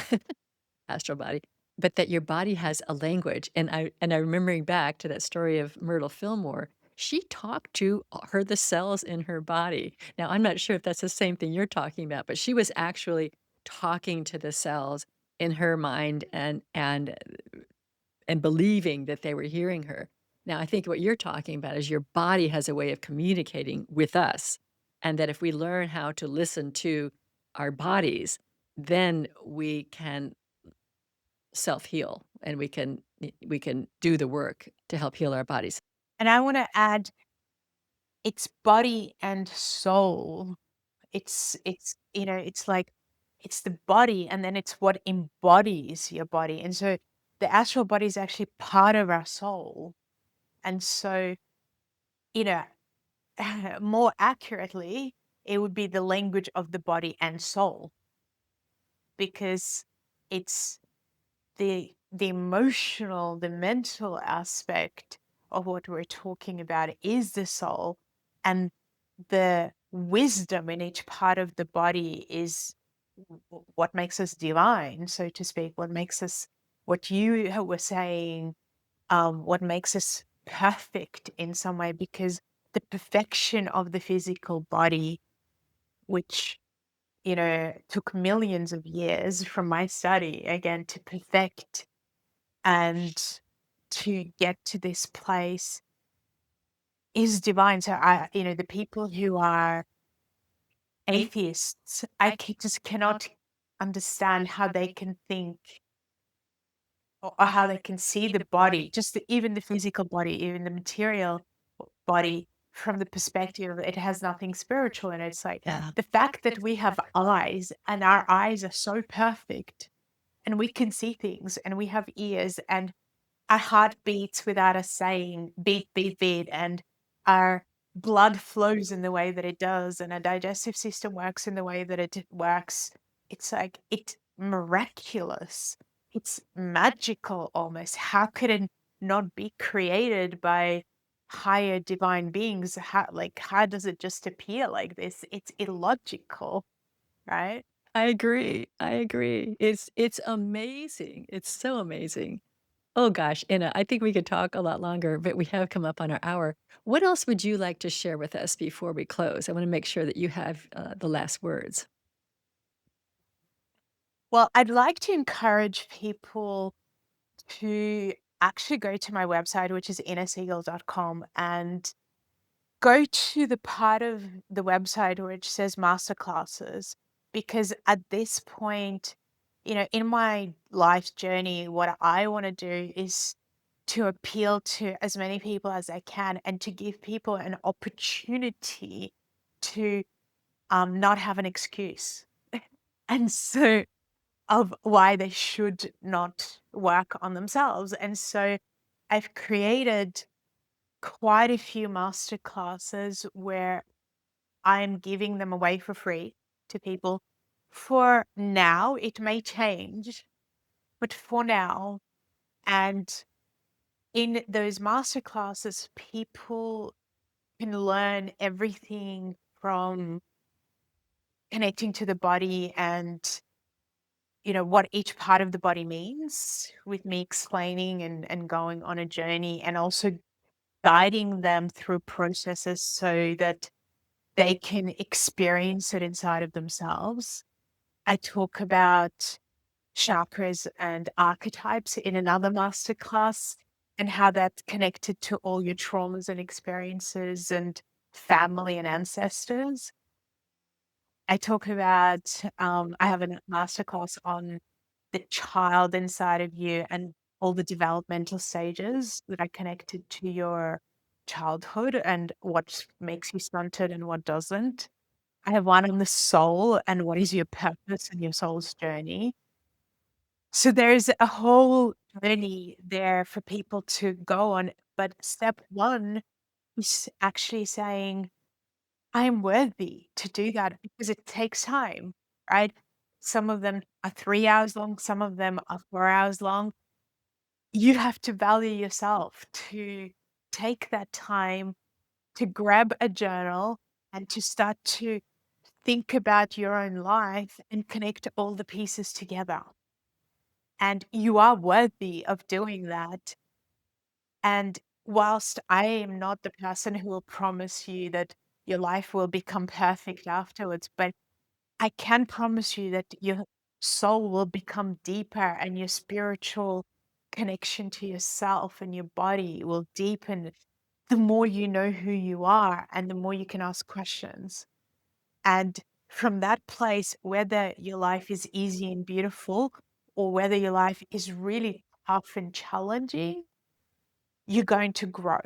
Astral body. But that your body has a language, and I remembering back to that story of Myrtle Fillmore, she talked to her the cells in her body. Now, I'm not sure if that's the same thing you're talking about, but she was actually talking to the cells in her mind and believing that they were hearing her. Now, I think what you're talking about is your body has a way of communicating with us, and that if we learn how to listen to our bodies, then we can self-heal and we can do the work to help heal our bodies. And I want to add, it's body and soul. It's like it's the body, and then it's what embodies your body. And so the astral body is actually part of our soul. And so, you know, more accurately, it would be the language of the body and soul, because it's the emotional, the mental aspect of what we're talking about is the soul, and the wisdom in each part of the body is what makes us divine, so to speak, what makes us, what you were saying, what makes us perfect in some way, because the perfection of the physical body, which took millions of years from my study again to perfect and to get to this place, is divine. So the people who are atheists, just cannot understand how they can think, or how they can see the body, just even the physical body, even the material body, from the perspective of it has nothing spiritual in it. It's like Yeah. the fact that we have eyes and our eyes are so perfect and we can see things, and we have ears, and our heart beats without us saying beat, beat, beat, and our blood flows in the way that it does, and our digestive system works in the way that it works. It's like it's miraculous. It's magical almost. How could it not be created by higher divine beings? How does it just appear like this? It's illogical, right? I agree, I agree. It's amazing, it's so amazing. Oh gosh, Inna, I think we could talk a lot longer, but we have come up on our hour. What else would you like to share with us before we close? I wanna make sure that you have, the last words. Well, I'd like to encourage people to actually go to my website, which is innasegal.com, and go to the part of the website which says Masterclasses. Because at this point, in my life journey, what I want to do is to appeal to as many people as I can, and to give people an opportunity to not have an excuse. And so, of why they should not work on themselves. And so I've created quite a few master classes where I'm giving them away for free to people. For now, it may change, but for now, and in those master classes, people can learn everything from connecting to the body and what each part of the body means, with me explaining and going on a journey, and also guiding them through processes so that they can experience it inside of themselves. I talk about chakras and archetypes in another masterclass, and how that's connected to all your traumas and experiences and family and ancestors. I talk about, I have a masterclass on the child inside of you and all the developmental stages that are connected to your childhood, and what makes you stunted and what doesn't. I have one on the soul and what is your purpose and your soul's journey. So there's a whole journey there for people to go on. But step one is actually saying, I'm worthy to do that, because it takes time, right? Some of them are 3 hours long, some of them are 4 hours long. You have to value yourself to take that time to grab a journal and to start to think about your own life and connect all the pieces together. And you are worthy of doing that. And whilst I am not the person who will promise you that your life will become perfect afterwards, but I can promise you that your soul will become deeper, and your spiritual connection to yourself and your body will deepen the more you know who you are, and the more you can ask questions. And from that place, whether your life is easy and beautiful, or whether your life is really tough and challenging, you're going to grow.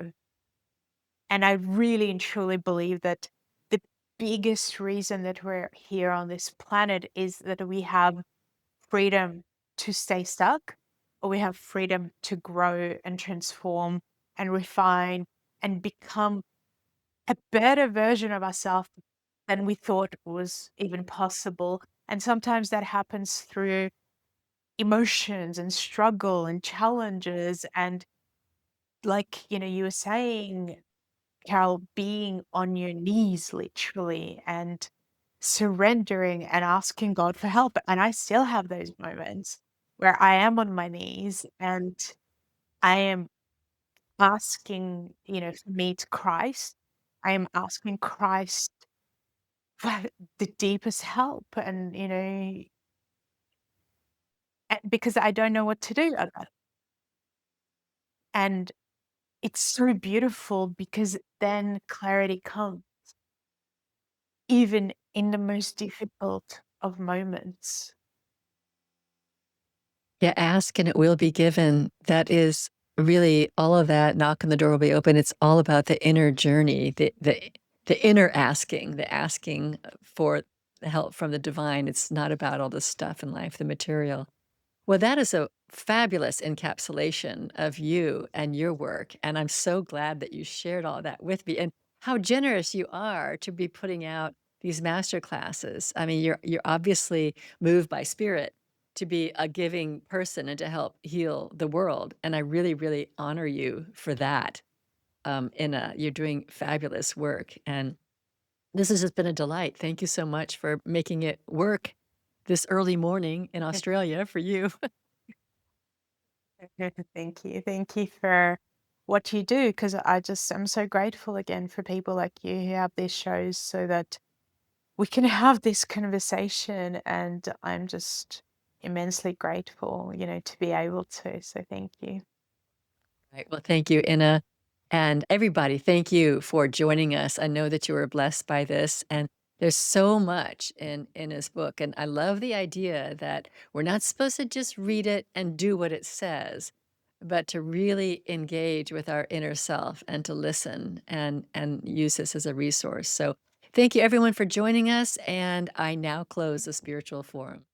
And I really and truly believe that the biggest reason that we're here on this planet is that we have freedom to stay stuck, or we have freedom to grow and transform and refine and become a better version of ourselves than we thought was even possible. And sometimes that happens through emotions and struggle and challenges. And like, you were saying, Carol, being on your knees literally and surrendering and asking God for help. And I still have those moments where I am on my knees and I am asking, to meet Christ. I am asking Christ for the deepest help, and, because I don't know what to do. And it's so beautiful because then clarity comes, even in the most difficult of moments. Yeah, ask and it will be given. That is really all of that. Knock and the door will be open. It's all about the inner journey, the inner asking, the asking for help from the divine. It's not about all the stuff in life, the material. Well, that is a fabulous encapsulation of you and your work, and I'm so glad that you shared all that with me, and how generous you are to be putting out these master classes. I mean, you're obviously moved by spirit to be a giving person and to help heal the world, and I really, really honor you for that. You're doing fabulous work, and this has just been a delight. Thank you so much for making it work this early morning in Australia for you. Thank you. Thank you for what you do, because I'm so grateful again for people like you who have these shows so that we can have this conversation. And I'm just immensely grateful, to be able to. So thank you. Right. Well, thank you, Inna. And everybody, thank you for joining us. I know that you were blessed by this. And there's so much in Inna's book. And I love the idea that we're not supposed to just read it and do what it says, but to really engage with our inner self and to listen and use this as a resource. So thank you everyone for joining us. And I now close the spiritual forum.